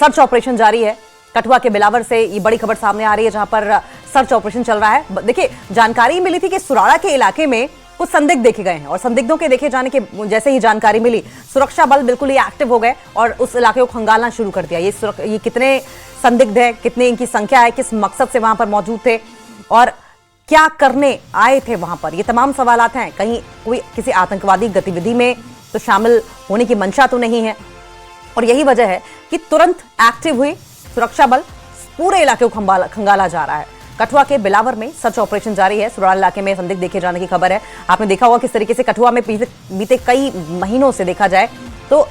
Search operation जारी है। कठुआ के बिलावर से ये बड़ी खबर सामने आ रही है, जहां पर सर्च ऑपरेशन चल रहा है। देखिए, जानकारी मिली थी कि सुराड़ा के इलाके में कुछ संदिग्ध देखे गए हैं और संदिग्धों के देखे जाने के जैसे ही जानकारी मिली, सुरक्षा बल बिल्कुल ही एक्टिव हो गए और उस इलाके को खंगालना शुरू कर दिया। ये कितने संदिग्ध है, कितने इनकी संख्या है, किस मकसद से वहां पर मौजूद थे और क्या करने आए थे वहां पर, ये तमाम सवालात हैं। कहीं कोई किसी आतंकवादी गतिविधि में तो शामिल होने की मंशा तो नहीं है, और यही वजह है कि तुरंत एक्टिव हुई सुरक्षा बल। पूरे इलाके को खंगाला जा रहा है। कठुआ के बिलावर में सर्च ऑपरेशन जारी है। सुराड़ा इलाके में संदिग्ध देखे जाने की खबर है। आपने देखा होगा किस तरीके से कठुआ में बीते कई महीनों से देखा जाए तो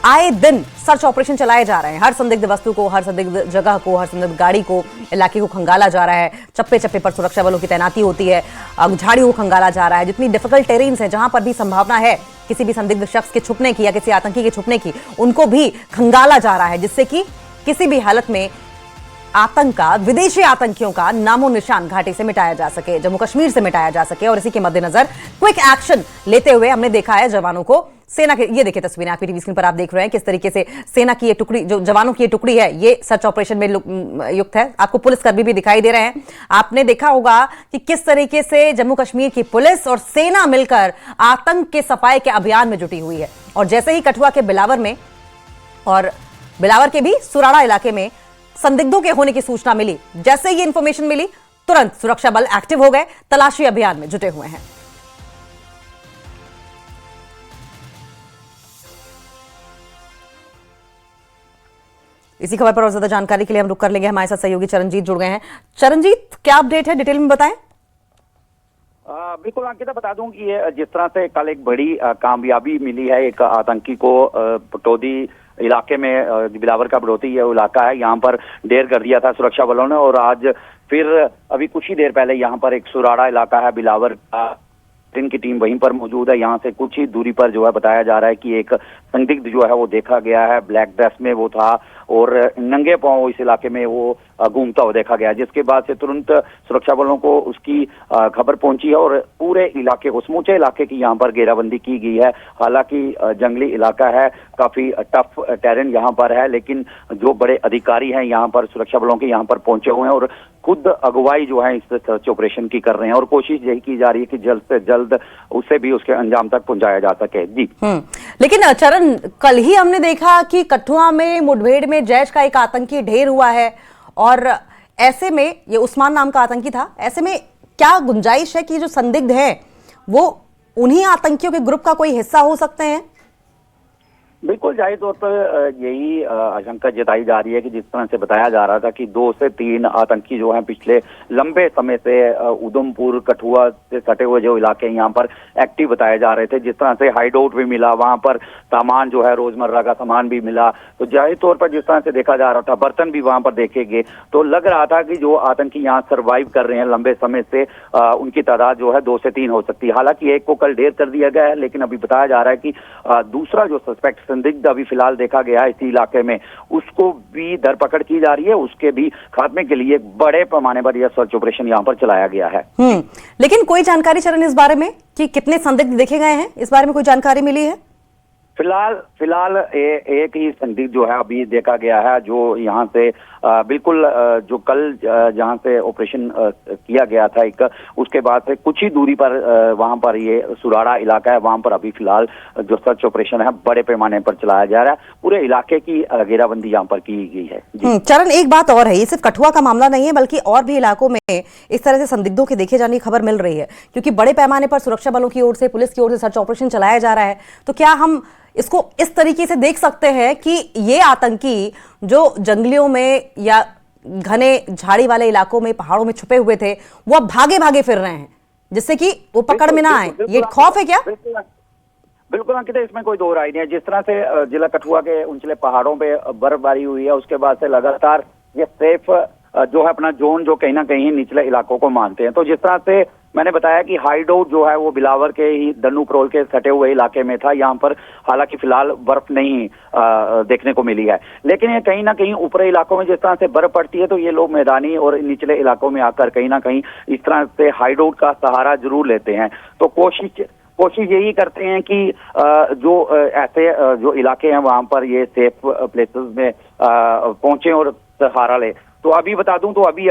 आए दिन सर्च ऑपरेशन चलाए जा रहे हैं। हर संदिग्ध वस्तु को, हर संदिग्ध जगह को, हर संदिग्ध गाड़ी को, इलाके को खंगाला जा रहा है। चप्पे चप्पे पर सुरक्षा बलों की तैनाती होती है। झाड़ियों को खंगाला जा रहा है। जितनी डिफिकल्ट टेरेन्स है, जहां पर भी संभावना है किसी भी संदिग्ध शख्स के छुपने की या किसी आतंकी के छुपने की, उनको भी खंगाला जा रहा है, जिससे कि किसी भी हालत में आतंक का, विदेशी आतंकियों का नामो निशान घाटी से मिटाया जा सके, जम्मू कश्मीर से मिटाया जा सके। और इसी के मद्देनजर क्विक एक्शन लेते हुए हमने देखा है जवानों को, सेना के, ये देखिए तस्वीरें आपकी टीवी स्क्रीन पर आप देख रहे हैं किस तरीके से सेना की ये टुकड़ी, जो जवानों की ये टुकड़ी है, ये सर्च ऑपरेशन में युक्त है। आपको पुलिसकर्मी भी दिखाई दे रहे हैं। आपने देखा होगा कि किस तरीके से जम्मू कश्मीर की पुलिस और सेना मिलकर आतंक के सफाई के अभियान में जुटी हुई है। और जैसे ही कठुआ के बिलावर में और बिलावर के भी सुराड़ा इलाके में संदिग्धों के होने की सूचना मिली, जैसे ही इंफॉर्मेशन मिली, तुरंत सुरक्षा बल एक्टिव हो गए, तलाशी अभियान में जुटे हुए हैं। इसी खबर पर और ज्यादा जानकारी के लिए हम रुक कर लेंगे। हमारे साथ सहयोगी चरणजीत जुड़ गए हैं। चरणजीत, क्या अपडेट है, डिटेल में बताएं। बिल्कुल अंकिता, बता दूं कि ये जिस तरह से कल एक बड़ी कामयाबी मिली है एक आतंकी को पटौदी इलाके में, बिलावर का बड़ौती ये इलाका है, यहाँ पर ढेर कर दिया था सुरक्षा बलों ने। और आज फिर अभी कुछ ही देर पहले यहाँ पर एक सुराड़ा इलाका है बिलावर का, इनकी टीम वहीं पर मौजूद है। यहाँ से कुछ ही दूरी पर जो है बताया जा रहा है कि एक संदिग्ध जो है वो देखा गया है, ब्लैक ड्रेस में वो था और नंगे पांव इस इलाके में वो घूमता हुआ देखा गया, जिसके बाद से तुरंत सुरक्षा बलों को उसकी खबर पहुंची है और पूरे इलाके को, समूचे इलाके की यहाँ पर घेराबंदी की गई है। हालांकि जंगली इलाका है, काफी टफ टेरेन यहाँ पर है, लेकिन जो बड़े अधिकारी हैं यहाँ पर सुरक्षा बलों के यहाँ पर पहुंचे हुए हैं और खुद अगुवाई जो है इस सर्च ऑपरेशन की कर रहे हैं और कोशिश यही की जा रही है कि जल्द से जल्द उसे भी उसके अंजाम तक पहुंचाया जा सके। जी लेकिन चरण, कल ही हमने देखा कि कठुआ में मुठभेड़ में जैश का एक आतंकी ढेर हुआ है और ऐसे में ये उस्मान नाम का आतंकी था। ऐसे में क्या गुंजाइश है कि जो संदिग्ध हैं वो उन्हीं आतंकियों के ग्रुप का कोई हिस्सा हो सकते हैं? बिल्कुल, जाहिर तौर पर यही आशंका जताई जा रही है कि जिस तरह से बताया जा रहा था कि 2 से 3 आतंकी जो हैं पिछले लंबे समय से उधमपुर कठुआ से सटे हुए जो इलाके यहाँ पर एक्टिव बताए जा रहे थे। जिस तरह से हाइड आउट भी मिला, वहां पर सामान जो है रोजमर्रा का सामान भी मिला, तो जाहिर तौर पर जिस तरह से देखा जा रहा था, बर्तन भी वहां पर देखे गए, तो लग रहा था कि जो आतंकी यहाँ सर्वाइव कर रहे हैं लंबे समय से, उनकी तादाद जो है 2 से 3 हो सकती है। हालांकि एक को कल ढेर कर दिया गया है, लेकिन अभी बताया जा रहा है कि दूसरा जो सस्पेक्ट संदिग्ध अभी फिलहाल देखा गया है इसी इलाके में, उसको भी धरपकड़ की जा रही है। उसके भी खात्मे के लिए बड़े पैमाने पर यह सर्च ऑपरेशन यहाँ पर चलाया गया है। लेकिन कोई जानकारी चरण इस बारे में कि कितने संदिग्ध देखे गए हैं, इस बारे में कोई जानकारी मिली है? फिलहाल एक ही संदिग्ध जो है अभी देखा गया है, जो यहाँ से बिल्कुल जो कल जहाँ से ऑपरेशन किया गया था एक, उसके बाद से कुछ ही दूरी पर वहां पर ये सुराड़ा इलाका है, वहां पर अभी फिलहाल जो सर्च ऑपरेशन है बड़े पैमाने पर चलाया जा रहा है। पूरे इलाके की घेराबंदी यहाँ पर की गई है। चरण, एक बात और है, ये सिर्फ कठुआ का मामला नहीं है बल्कि और भी इलाकों में इस तरह से संदिग्धों के देखे जाने की खबर मिल रही है, क्योंकि बड़े पैमाने पर सुरक्षा बलों की ओर से, पुलिस की ओर से सर्च ऑपरेशन चलाया जा रहा है। तो क्या हम इसको इस तरीके से देख सकते हैं कि ये आतंकी जो जंगलियों में या घने झाड़ी वाले इलाकों में, पहाड़ों में छुपे हुए थे, वो अब भागे भागे फिर रहे हैं, जिससे कि वो पकड़ में ना आए? ये खौफ है क्या? बिल्कुल अंकिता, इसमें कोई दो राय नहीं है। जिस तरह से जिला कठुआ के ऊंचले पहाड़ों पे बर्फबारी हुई है, उसके बाद से लगातार ये सेफ जो है अपना जोन जो कहीं ना कहीं निचले इलाकों को मानते हैं, तो जिस तरह से मैंने बताया कि हाइड आउट जो है वो बिलावर के ही दन्नू करोल के सटे हुए इलाके में था। यहाँ पर हालांकि फिलहाल बर्फ नहीं देखने को मिली है, लेकिन ये कहीं ना कहीं ऊपरी इलाकों में जिस तरह से बर्फ पड़ती है तो ये लोग मैदानी और निचले इलाकों में आकर कहीं ना कहीं इस तरह से हाइड आउट का सहारा जरूर लेते हैं। तो कोशिश कोशिश यही करते हैं कि जो ऐसे जो इलाके हैं वहां पर ये सेफ प्लेसेस में पहुंचे और सहारा ले। तो अभी बता दूं तो अभी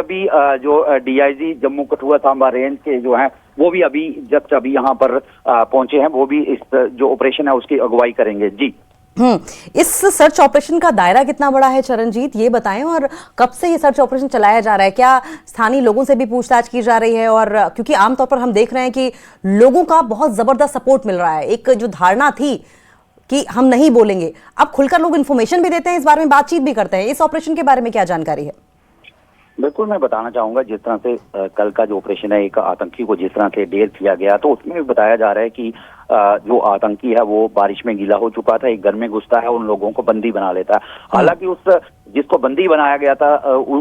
जो डीआईजी जम्मू कठुआ सांबा रेंज के जो हैं वो भी जस्ट अभी यहाँ पर पहुंचे हैं, वो भी इस जो ऑपरेशन है उसकी अगुवाई करेंगे। जी इस सर्च ऑपरेशन का दायरा कितना बड़ा है चरणजीत, ये बताएं, और कब से ये सर्च ऑपरेशन चलाया जा रहा है? क्या स्थानीय लोगों से भी पूछताछ की जा रही है? और क्योंकि आमतौर पर हम देख रहे हैं कि लोगों का बहुत जबरदस्त सपोर्ट मिल रहा है। एक जो धारणा थी कि हम नहीं बोलेंगे, अब खुलकर लोग इन्फॉर्मेशन भी देते हैं, इस बारे में बातचीत भी करते हैं। इस ऑपरेशन के बारे में क्या जानकारी है? बिल्कुल, मैं बताना चाहूंगा, जिस तरह से कल का जो ऑपरेशन है, एक आतंकी को जिस तरह से ढेर किया गया, तो उसमें भी बताया जा रहा है कि जो आतंकी है वो बारिश में गीला हो चुका था, एक घर में घुसता है, उन लोगों को बंदी बना लेता है। हालांकि उस जिसको बंदी बनाया गया था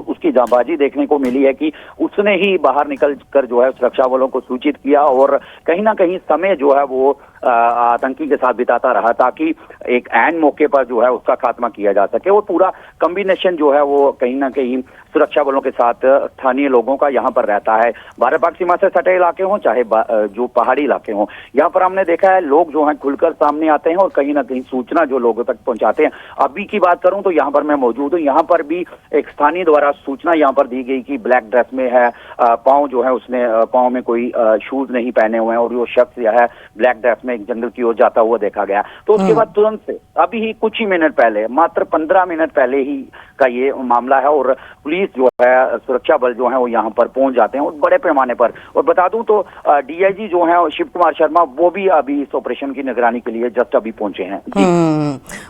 उसकी जांबाजी देखने को मिली है कि उसने ही बाहर निकल कर जो है सुरक्षा बलों को सूचित किया और कहीं ना कहीं समय जो है वो आतंकी के साथ बिताता रहा ताकि एक ऐन मौके पर जो है उसका खात्मा किया जा सके। वो पूरा कॉम्बिनेशन जो है वो कहीं ना कहीं सुरक्षा बलों के साथ स्थानीय लोगों का यहाँ पर रहता है। भारत पाक सीमा से सटे इलाके हों चाहे जो पहाड़ी इलाके हों, यहाँ पर हमने देखा है लोग जो है खुलकर सामने आते हैं और कहीं ना कहीं सूचना जो लोगों तक पहुंचाते हैं। अभी की बात करूं तो यहाँ पर मैं मौजूद हूँ, यहाँ पर भी एक स्थानीय द्वारा सूचना यहाँ पर दी गई कि ब्लैक ड्रेस में है, पाँव जो है उसने पाँव में कोई शूज नहीं पहने हुए हैं और वो शख्स जो है ब्लैक ड्रेस में एक जंगल की ओर जाता हुआ देखा गया। तो उसके बाद तुरंत से अभी ही कुछ ही मिनट पहले, मात्र 15 मिनट पहले ही का ये मामला है और पुलिस जो है सुरक्षा बल जो है वो यहाँ पर पहुंच जाते हैं और बड़े पैमाने पर। और बता दूं तो डीआईजी जो है शिव कुमार शर्मा वो भी अभी इस ऑपरेशन की निगरानी के लिए जस्ट अभी पहुंचे हैं।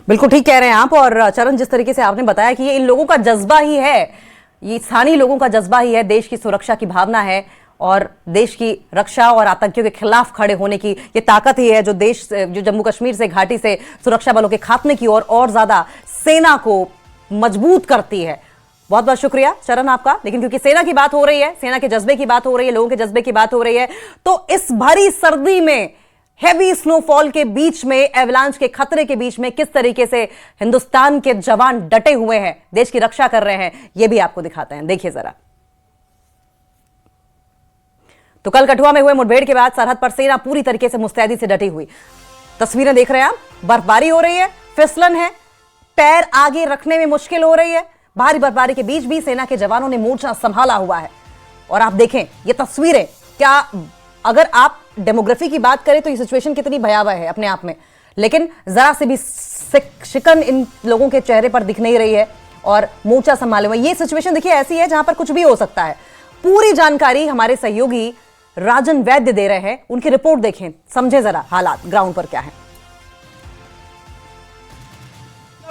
बिल्कुल ठीक कह रहे हैं आप। और चरण, जिस तरीके से आपने बताया कि ये इन लोगों का जज्बा ही है, ये स्थानीय लोगों का जज्बा ही है, देश की सुरक्षा की भावना है और देश की रक्षा और आतंकियों के खिलाफ खड़े होने की ये ताकत ही है जो जो जम्मू कश्मीर से घाटी से सुरक्षा बलों के खात्मे की ओर और ज्यादा सेना को मजबूत करती है। बहुत बहुत शुक्रिया चरण आपका। लेकिन क्योंकि सेना की बात हो रही है, सेना के जज्बे की बात हो रही है, लोगों के जज्बे की बात हो रही है, तो इस भरी सर्दी में हैवी स्नोफॉल के बीच में, एवलांच के खतरे के बीच में किस तरीके से हिंदुस्तान के जवान डटे हुए हैं, देश की रक्षा कर रहे हैं, यह भी आपको दिखाते हैं। देखिए जरा। तो कल कठुआ में हुए मुठभेड़ के बाद सरहद पर सेना पूरी तरीके से मुस्तैदी से डटी हुई। तस्वीरें देख रहे हैं आप, बर्फबारी हो रही है, फिसलन है, पैर आगे रखने में मुश्किल हो रही है। भारी बर्फबारी के बीच भी सेना के जवानों ने मोर्चा संभाला हुआ है। और आप देखें ये तस्वीरें, क्या अगर आप डेमोग्राफी की बात करें तो ये सिचुएशन कितनी भयावह है अपने आप में, लेकिन जरा से भी शिकन इन लोगों के चेहरे पर दिख नहीं रही है और मोर्चा संभाले हुए। ये सिचुएशन देखिए ऐसी है जहां पर कुछ भी हो सकता है। पूरी जानकारी हमारे सहयोगी राजन वैद्य दे रहे हैं, उनकी रिपोर्ट देखें, समझे जरा हालात ग्राउंड पर क्या है।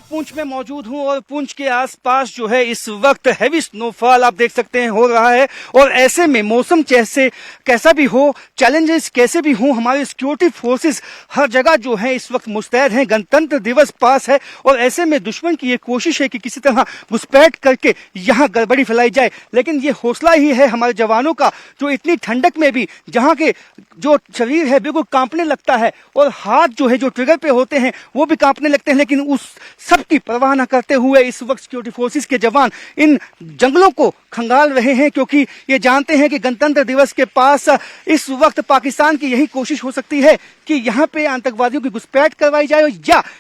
पुंछ में मौजूद हूं और पुंछ के आसपास जो है इस वक्त हैवी स्नोफॉल आप देख सकते हैं हो रहा है। और ऐसे में मौसम जैसे कैसा भी हो, चैलेंजेस कैसे भी हों, हमारे सिक्योरिटी फोर्सेस हर जगह जो है इस वक्त मुस्तैद हैं। गणतंत्र दिवस पास है और ऐसे में दुश्मन की ये कोशिश है कि किसी तरह घुसपैठ करके यहाँ गड़बड़ी फैलाई जाए। लेकिन ये हौसला ही है हमारे जवानों का जो इतनी ठंडक में भी जहाँ के जो शरीर है बिल्कुल कांपने लगता है और हाथ जो है जो ट्रिगर पे होते हैं वो भी कांपने लगते हैं, लेकिन उस सबकी परवाह न करते हुए इस वक्त सिक्योरिटी फोर्सेस के जवान इन जंगलों को खंगाल रहे हैं, क्योंकि ये जानते हैं कि गणतंत्र दिवस के पास इस वक्त पाकिस्तान की यही कोशिश हो सकती है कि यहाँ पे आतंकवादियों की घुसपैठ करवाई जाए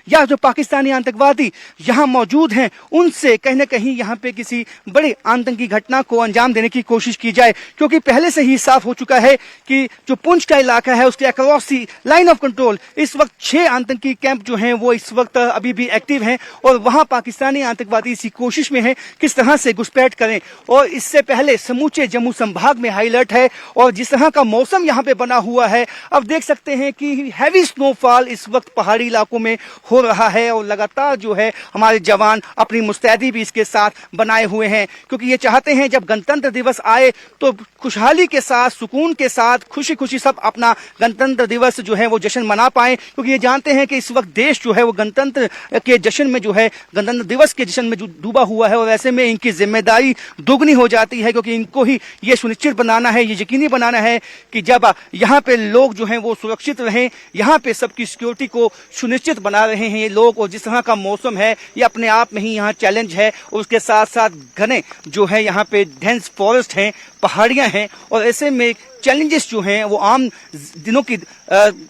या जो पाकिस्तानी आतंकवादी यहाँ मौजूद हैं उनसे कहीं न कहीं यहाँ पे किसी बड़ी आतंकी घटना को अंजाम देने की कोशिश की जाए। क्योंकि पहले से ही साफ हो चुका है कि जो पुंछ का इलाका है उसके across the line of control इस वक्त 6 आतंकी कैंप जो हैं वो इस वक्त अभी भी एक्टिव हैं और वहां पाकिस्तानी आतंकवादी इसी कोशिश में हैं किस तरह से घुसपैठ करें। और इससे पहले समूचे जम्मू संभाग में हाई अलर्ट है और जिस तरह का मौसम यहाँ पे बना हुआ है, अब देख सकते हैं कि हैवी स्नोफॉल इस वक्त पहाड़ी इलाकों में हो रहा है और लगातार जो है हमारे जवान अपनी मुस्तैदी भी इसके साथ बनाए हुए हैं, क्योंकि ये चाहते हैं जब गणतंत्र दिवस आए तो खुशहाली के साथ, सुकून के साथ, खुशी खुशी सब अपना गणतंत्र दिवस जो है वो जश्न मना पाए। क्योंकि ये जानते हैं कि इस वक्त देश जो है वो गणतंत्र के जश्न में जो है गणतंत्र दिवस के जश्न में जो डूबा हुआ है और ऐसे में इनकी जिम्मेदारी दोगुनी हो जाती है, क्योंकि इनको ही ये सुनिश्चित बनाना है, ये यकीनी बनाना है कि जब यहाँ पे लोग जो हैं वो सुरक्षित रहें, यहाँ पे सबकी सिक्योरिटी को सुनिश्चित बना रहे हैं ये लोग। और जिस तरह का मौसम है ये अपने आप में ही यहाँ चैलेंज है और उसके साथ साथ घने जो है यहाँ पे डेंस फॉरेस्ट हैं, पहाड़ियाँ हैं और ऐसे में चैलेंजेस जो हैं वो आम दिनों की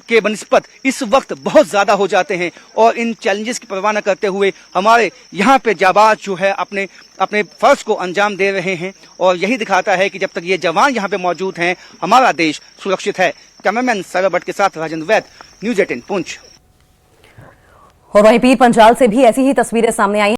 के बनिस्बत इस वक्त बहुत ज्यादा हो जाते हैं और इन चैलेंजेस की परवाह न करते हुए हमारे यहाँ पे जाबाज जो है अपने अपने फर्ज को अंजाम दे रहे हैं और यही दिखाता है कि जब तक ये जवान यहाँ पे मौजूद हैं हमारा देश सुरक्षित है। कैमरामैन सागर भट्ट के साथ राजेंद्र वैद, न्यूज़ 18 पुंछ। और वहीं पीर पंजाल से भी ऐसी ही तस्वीरें सामने आई हैं।